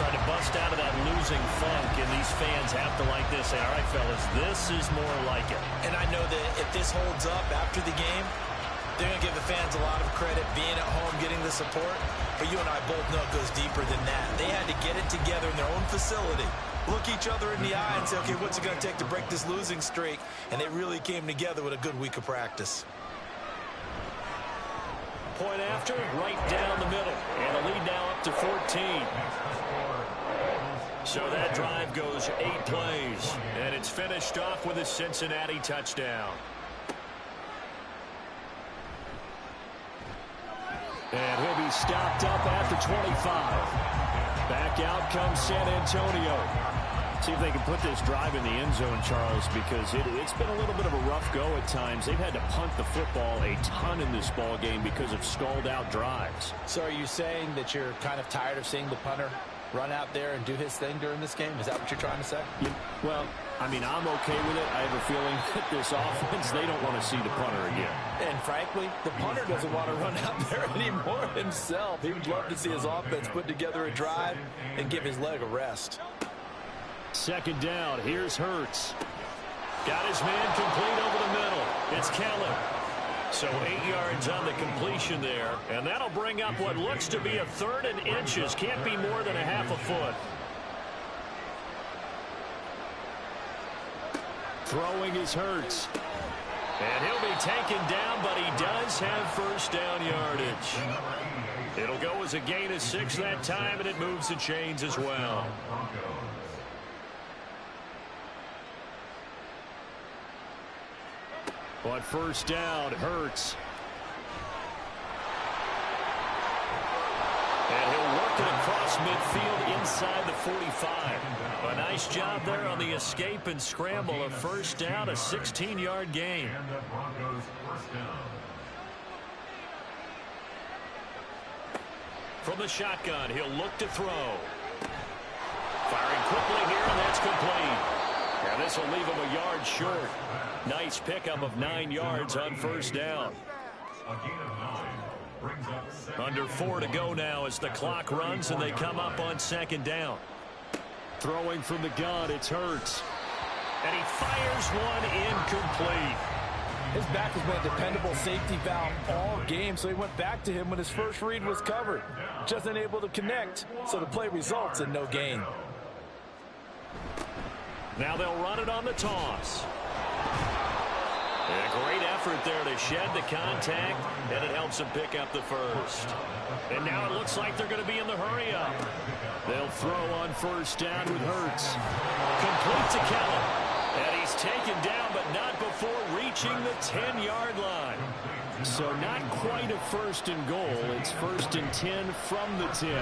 Trying to bust out of that losing funk, and these fans have to like this. Say, all right, fellas, this is more like it. And I know that if this holds up after the game, they're going to give the fans a lot of credit being at home, getting the support. But you and I both know it goes deeper than that. They get it together in their own facility, look each other in the eye and say, okay, what's it going to take to break this losing streak? And they really came together with a good week of practice. Point after, right down the middle. And the lead now up to 14. So that drive goes 8 plays. And it's finished off with a Cincinnati touchdown. And he'll be stopped up at the 25. Back out comes San Antonio. See if they can put this drive in the end zone, Charles, because it's been a little bit of a rough go at times. They've had to punt the football a ton in this ball game because of stalled out drives. So are you saying that you're kind of tired of seeing the punter run out there and do his thing during this game? Is that what you're trying to say? Yeah, well, I mean, I'm okay with it. I have a feeling that this offense, they don't want to see the punter again. And frankly, the punter doesn't want to run out there anymore himself. He would love to see his offense put together a drive and give his leg a rest. Second down, here's Hurts. Got his man complete over the middle. It's Kellen. So 8 yards on the completion there. And that'll bring up what looks to be a 3rd and inches. Can't be more than a half a foot. Throwing is Hurts. And he'll be taken down, but he does have first down yardage. It'll go as a gain of 6 that time, and it moves the chains as well. On first down, Hurts. And he'll work it across midfield inside the 45. A nice job there on the escape and scramble. A first down, a 16-yard gain. And the Broncos first down. From the shotgun, he'll look to throw. Firing quickly here, and that's complete. And this will leave him a yard short. Nice pickup of 9 yards on first down. A gain of 9 brings up second. Under 4 to go now as the clock runs and they come up on second down. Throwing from the gun, it's Hurts. And he fires one incomplete. His back has been a dependable safety valve all game, so he went back to him when his first read was covered. Just unable to connect, so the play results in no gain. Now they'll run it on the toss. And a great effort there to shed the contact, and it helps him pick up the first. And now it looks like they're going to be in the hurry-up. They'll throw on first down with Hurts. Complete to Kellen. And he's taken down, but not before reaching the 10-yard line. So not quite a first and goal. It's first and 10 from the 10.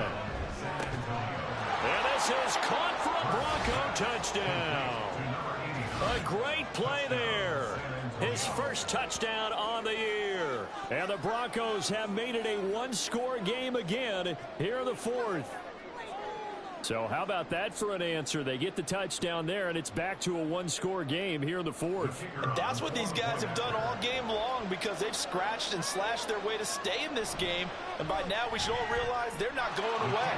And this is caught for a Bronco touchdown. A great play there. His first touchdown on the year. And the Broncos have made it a one-score game again here in the 4th. So how about that for an answer? They get the touchdown there, and it's back to a one-score game here in the 4th. And that's what these guys have done all game long, because they've scratched and slashed their way to stay in this game. And by now we should all realize they're not going away.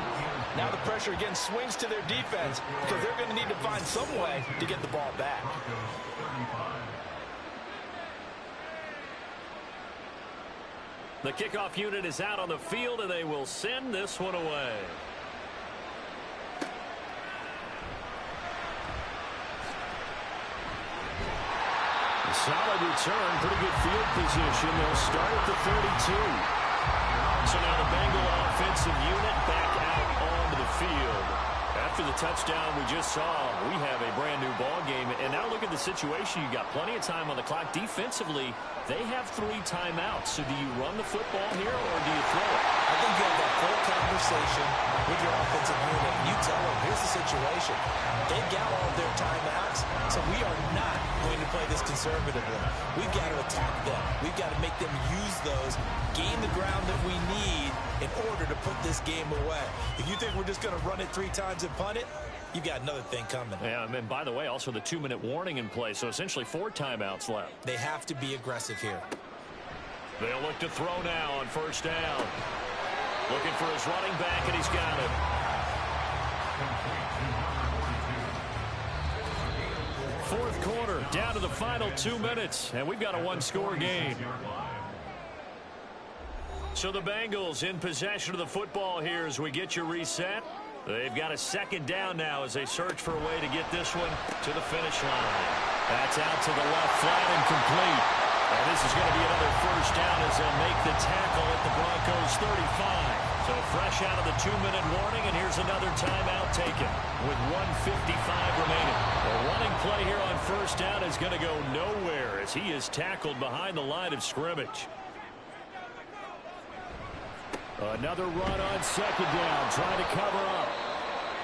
Now the pressure again swings to their defense, because they're going to need to find some way to get the ball back. The kickoff unit is out on the field, and they will send this one away. Solid return, pretty good field position. They'll start at the 32. So now the Bengal offensive unit back out onto the field. After the touchdown we just saw, we have a brand new ball game. And now look at the situation. You got plenty of time on the clock. Defensively, they have 3 timeouts. So do you run the football here or do you throw it? I think you have that full conversation with your offensive unit. You tell them, here's the situation. They've got all of their timeouts, so we are not going to play this conservatively. We've got to attack them. We've got to make them use those, gain the ground that we need in order to put this game away. If you think we're just going to run it 3 times and punt it, you got another thing coming. Yeah, and by the way, also the 2-minute warning in play, so essentially 4 timeouts left. They have to be aggressive here. They'll look to throw now on first down. Looking for his running back, and he's got it. Fourth quarter, down to the final 2 minutes, and we've got a one-score game. So the Bengals in possession of the football here as we get you reset. They've got a second down now as they search for a way to get this one to the finish line. That's out to the left, flat and complete. And this is going to be another first down as they'll make the tackle at the Broncos 35. So fresh out of the 2-minute warning, and here's another timeout taken with 1:55 remaining. The running play here on first down is going to go nowhere as he is tackled behind the line of scrimmage. Another run on second down, trying to cover up.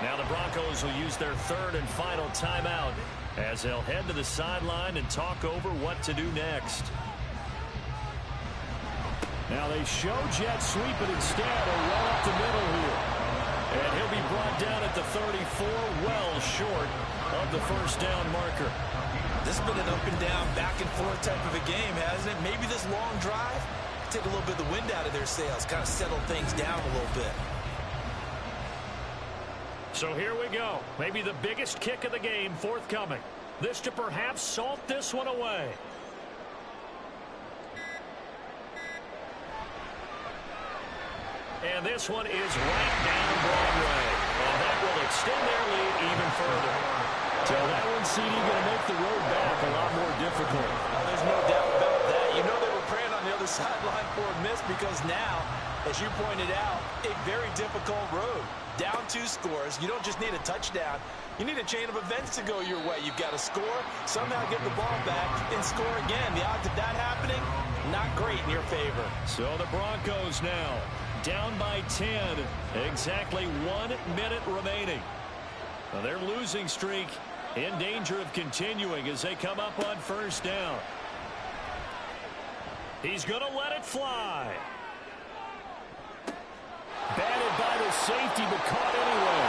Now the Broncos will use their third and final timeout as they'll head to the sideline and talk over what to do next. Now they show jet sweep, but instead a run up the middle here. And he'll be brought down at the 34, well short of the first down marker. This has been an up and down, back and forth type of a game, hasn't it? Maybe this long drive take a little bit of the wind out of their sails, kind of settle things down a little bit. So here we go. Maybe the biggest kick of the game forthcoming. This to perhaps salt this one away. And this one is right down Broadway. And that will extend their lead even further. So that one, CD, going to make the road back a lot more difficult. There's no doubt about that. You know they were praying on the other sideline for a miss because now, as you pointed out, a very difficult road. Down 2 scores. You don't just need a touchdown. You need a chain of events to go your way. You've got to score, somehow get the ball back, and score again. The odds of that happening, not great in your favor. So the Broncos now down by 10. Exactly 1 minute remaining. Now their losing streak in danger of continuing as they come up on first down. He's going to let it fly. Batted by the safety, but caught anyway.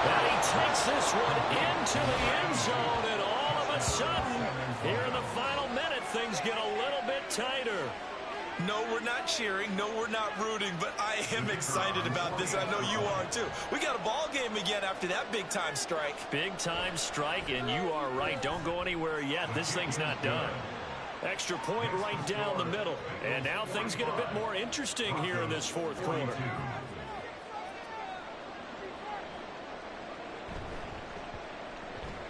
And he takes this one into the end zone, and all of a sudden, here in the final minute, things get a little bit tighter. No, we're not cheering. No, we're not rooting, but I am excited about this. I know you are, too. We got a ball game again after that big-time strike. Big-time strike, and you are right. Don't go anywhere yet. This thing's not done. Extra point right down the middle. And now things get a bit more interesting here in this fourth quarter.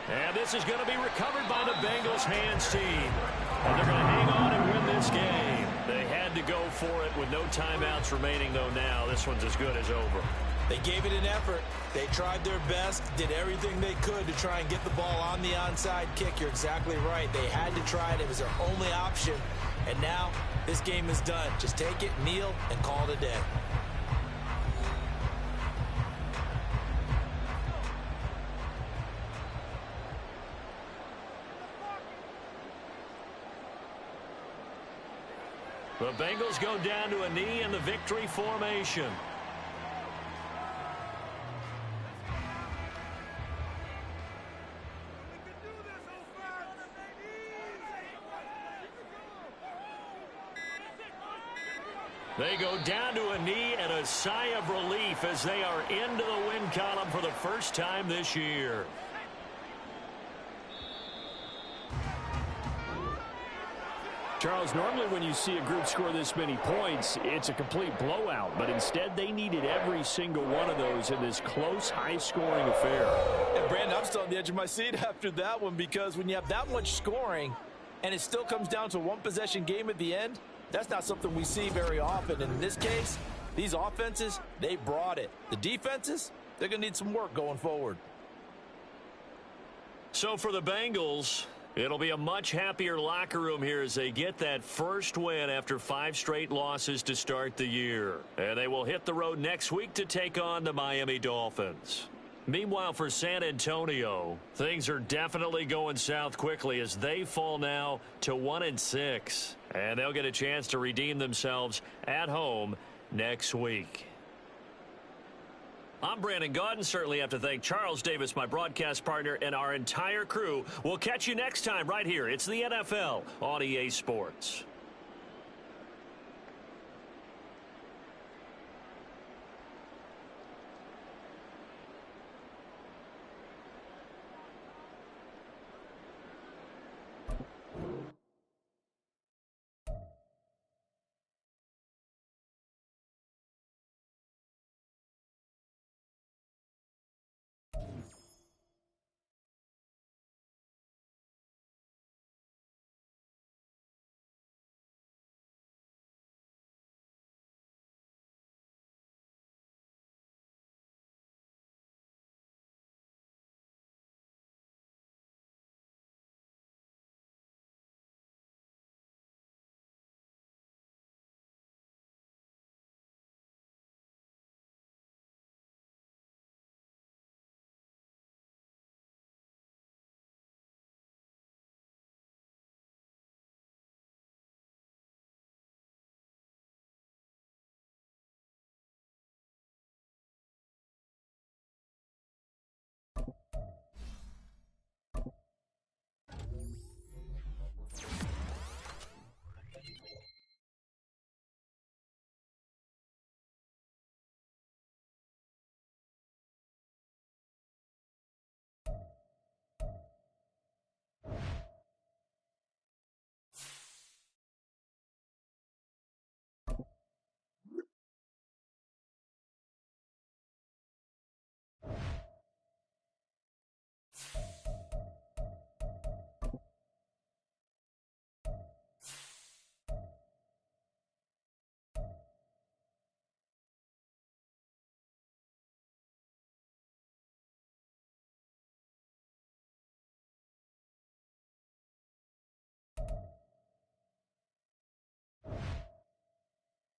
And this is going to be recovered by the Bengals hands team. And they're going to hang on and win this game. They had to go for it with no timeouts remaining, though now this one's as good as over. They gave it an effort. They tried their best, did everything they could to try and get the ball on the onside kick. You're exactly right. They had to try it. It was their only option. And now this game is done. Just take it, kneel, and call it a day. The Bengals go down to a knee in the victory formation. They go down to a knee and a sigh of relief as they are into the win column for the first time this year. Charles, normally when you see a group score this many points, it's a complete blowout. But instead, they needed every single one of those in this close, high-scoring affair. And Brandon, I'm still on the edge of my seat after that one because when you have that much scoring and it still comes down to a one-possession game at the end, that's not something we see very often. And in this case, these offenses, they brought it. The defenses, they're going to need some work going forward. So for the Bengals, it'll be a much happier locker room here as they get that first win after 5 straight losses to start the year. And they will hit the road next week to take on the Miami Dolphins. Meanwhile, for San Antonio, things are definitely going south quickly as they fall now to 1-6. And they'll get a chance to redeem themselves at home next week. I'm Brandon Gaudin. Certainly have to thank Charles Davis, my broadcast partner, and our entire crew. We'll catch you next time right here. It's the NFL on EA Sports.